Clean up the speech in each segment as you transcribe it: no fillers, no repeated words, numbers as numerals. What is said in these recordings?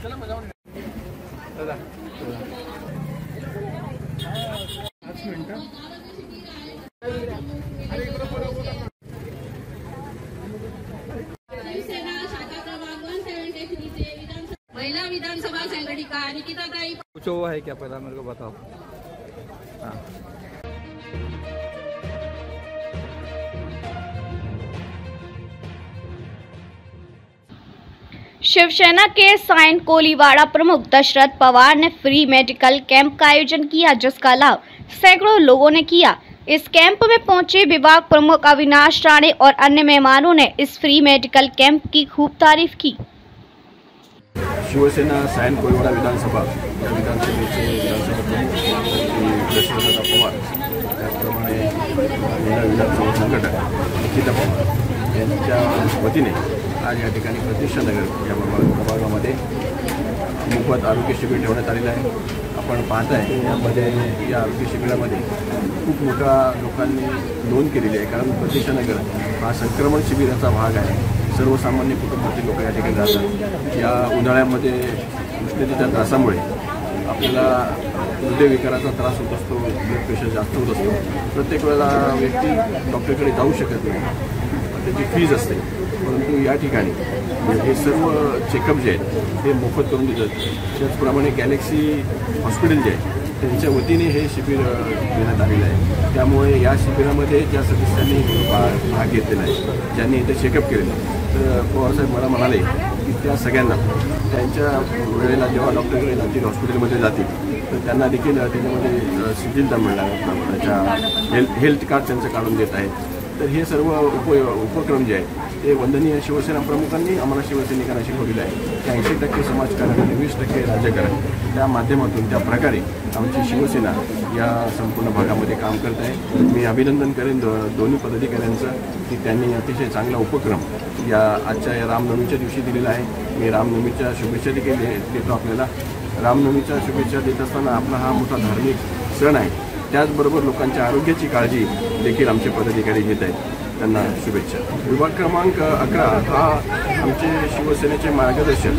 महिला विधानसभा संगठिका निकिताताई कुछ वो है क्या, पहला मेरे को बताओ। हाँ। शिवसेना के साइन कोलीवाड़ा प्रमुख दशरथ पवार ने फ्री मेडिकल कैंप का आयोजन किया, जिसका लाभ सैकड़ों लोगों ने किया। इस कैंप में पहुंचे विभाग प्रमुख अविनाश राणे और अन्य मेहमानों ने इस फ्री मेडिकल कैंप की खूब तारीफ की। शिवसेना साइन कोलीवाड़ा विधानसभा या विधानसभेचे विधानसभा प्रमुख दशरथ पवार, त्याचप्रमाणे महिला विधानसभा संघटक निकिता पवार यांच्या वतीने आज या ठिकाणी प्रतिष्ठा नगर या प्रभागामध्ये मोफत आरोग्य शिबिर ठेवण्यात आलेलं आहे। आपण पाहताय यामध्ये या आरोग्य शिबिरामध्ये खूप मोठा लोकांनी नोंद केलेली आहे, कारण प्रतिष्ठा नगर हा संक्रमण शिबिराचा भाग आहे। सर्वसामान्य कुटुंबातील लोक या ठिकाणी राहतात। या उन्हाळ्यामध्ये उष्णतेच्या त्रासामुळे आपल्याला हृदयविकाराचा त्रास होत असतो, ब्लड प्रेशर जास्त होत असतो। प्रत्येक वेळेला व्यक्ती डॉक्टरकडे जाऊ शकत नाही, त्याची फीज असते, परंतु या ठिकाणी हे सर्व चेकअप जे आहेत हे मोफत करून देतात। त्याचप्रमाणे गॅलेक्सी हॉस्पिटल जे आहे त्यांच्या वतीने हे शिबिर देण्यात आलेलं आहे। त्यामुळे या शिबिरामध्ये ज्या सदस्यांनी भाग घेतलेला आहे, ज्यांनी इथे चेकअप केलेलं आहे, तर पवारसाहेब मला म्हणाले की त्या सगळ्यांना त्यांच्या वेळेला जेव्हा डॉक्टरकडे जातील, हॉस्पिटलमध्ये जातील, तर त्यांना देखील त्याच्यामध्ये शिथिलता मिळणार, त्याच्या हेल्थ कार्ड त्यांचं काढून देत आहेत। तर हे सर्व उपक्रम जे आहेत ते वंदनीय शिवसेना प्रमुखांनी आम्हाला शिवसैनिकांना शिकवलेलं आहे की 80% समाजकारण आणि 20% राजकारण त्या माध्यमातून त्या प्रकारे आमची शिवसेना या संपूर्ण भागामध्ये काम करत आहे। मी अभिनंदन करेन दोन्ही पदाधिकाऱ्यांचं की त्यांनी अतिशय चांगला उपक्रम या आजच्या या रामनवमीच्या दिवशी दिलेला आहे। मी रामनवमीच्या शुभेच्छा देखील देतो आपल्याला। रामनवमीच्या शुभेच्छा देत असताना आपला हा मोठा धार्मिक सण आहे, त्याचबरोबर लोकांच्या आरोग्याची काळजी देखील आमचे पदाधिकारी घेत आहेत, त्यांना शुभेच्छा। विभाग क्रमांक 11 हा आमचे शिवसेनेचे मार्गदर्शक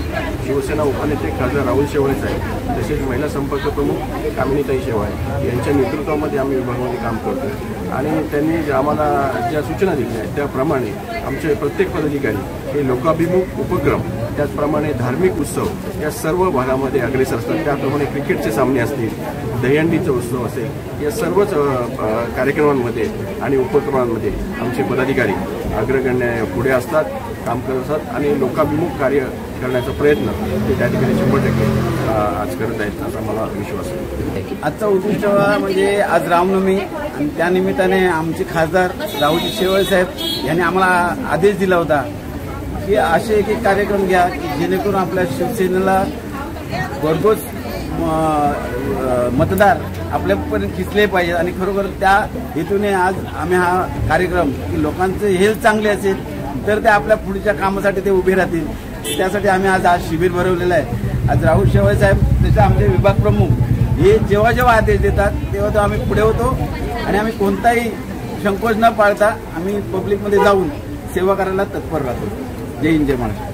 शिवसेना उपनेते खासदार राहुल शेवाळे साहेब, तसेच महिला संपर्क प्रमुख कामिनीताई शेवाळे यांच्या नेतृत्वामध्ये आम्ही विभागामध्ये काम करतो आणि त्यांनी आम्हाला ज्या सूचना दिल्या आहेत त्याप्रमाणे आमचे प्रत्येक पदाधिकारी हे लोकाभिमुख उपक्रम, त्याचप्रमाणे धार्मिक उत्सव या सर्व भागामध्ये अग्रेसर असतात। त्याप्रमाणे क्रिकेटचे सामने असतील, दहीहंडीचा उत्सव असेल, या सर्वच कार्यक्रमांमध्ये आणि उपक्रमांमध्ये आमचे पदाधिकारी अग्रगण्य पुढे असतात, काम करत असतात आणि लोकाभिमुख कार्य करण्याचा प्रयत्न ते त्या ठिकाणी 100% आज करत आहेत असा मला विश्वास आहे। आजचा उद्दिष्ट म्हणजे आज रामनवमी आणि त्यानिमित्ताने आमचे खासदार राहुल शेवाळे साहेब यांनी आम्हाला आदेश दिला होता की असे एक कार्यक्रम घ्या की जेणेकरून आपल्या शिवसेनेला भरघोस मतदार आपल्यापर्यंत खिचले पाहिजे आणि खरोखर त्या हेतूने आज आम्ही हा कार्यक्रम की लोकांचे हेल्थ चांगले असेल तर ते आपल्या पुढच्या कामासाठी ते उभे राहतील, त्यासाठी आम्ही आज शिबिर भरवलेलं आहे। आज राहुल शेवाळे साहेब त्याचे आमचे विभाग प्रमुख हे जेव्हा आदेश देतात तेव्हा आम्ही पुढे होतो आणि आम्ही कोणताही संकोच न पाळता आम्ही पब्लिकमध्ये जाऊन सेवा करायला तत्पर राहतो। जय हिंद, जय महाराष्ट्र।